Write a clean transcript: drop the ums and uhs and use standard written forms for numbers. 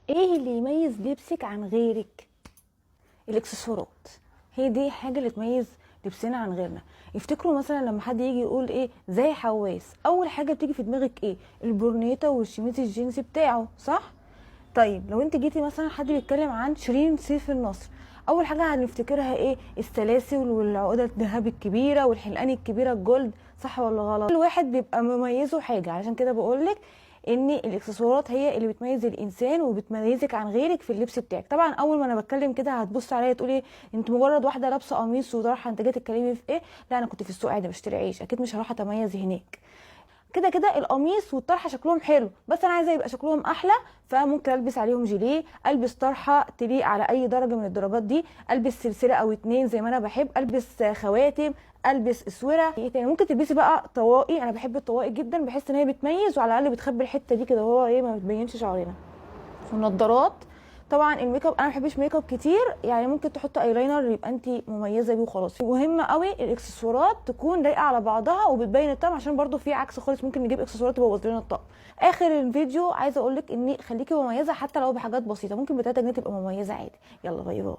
ايه اللي يميز لبسك عن غيرك؟ الاكسسوارات. هي دي حاجه اللي تميز لبسنا عن غيرنا. يفتكروا مثلا لما حد يجي يقول ايه زي حواس، اول حاجه بتيجي في دماغك ايه؟ البورنيطه والشميز الجينز بتاعه، صح؟ طيب لو انت جيتي مثلا حد بيتكلم عن شيرين سيف النصر، اول حاجه هنفتكرها ايه؟ السلاسل والعقده الذهب الكبيره والحلقان الكبيره الجولد، صح ولا غلط؟ كل واحد بيبقى مميزه حاجه، علشان كده بقولك ان الاكسسوارات هي اللي بتميز الانسان وبتميزك عن غيرك في اللبس بتاعك. طبعا اول ما انا بتكلم كده هتبص عليا تقولي انت مجرد واحده لابسه قميص وطرحه، انت جايه تتكلمي في ايه؟ لا، انا كنت في السوق عادي بشتري عيش، اكيد مش هروح اتميز هناك. كده كده القميص والطرحه شكلهم حلو، بس انا عايزه يبقى شكلهم احلى، فممكن البس عليهم جيليه، البس طرحه تليق على اي درجه من الدرجات دي، البس سلسله او اتنين زي ما انا بحب، البس خواتم، البس اسوره. ايه تاني ممكن تلبسي؟ بقى طواقي، انا بحب الطواقي جدا، بحس ان هي بتميز وعلى الاقل بتخبي الحته دي كده، وهو ايه، ما بتبينش شعرنا. والنضارات. طبعا الميك اب انا ما بحبش ميك اب كتير، يعني ممكن تحط ايلاينر يبقى انت مميزه بيه وخلاص. مهم قوي الاكسسوارات تكون لايقه على بعضها وبتبين الطقم، عشان برضو في عكس خالص ممكن نجيب اكسسوارات تبوظ لنا الطقم. اخر الفيديو عايزه اقول لك ان خليكي مميزه حتى لو بحاجات بسيطه، ممكن ب 3 جنيه تبقى مميزه عادي. يلا باي باي.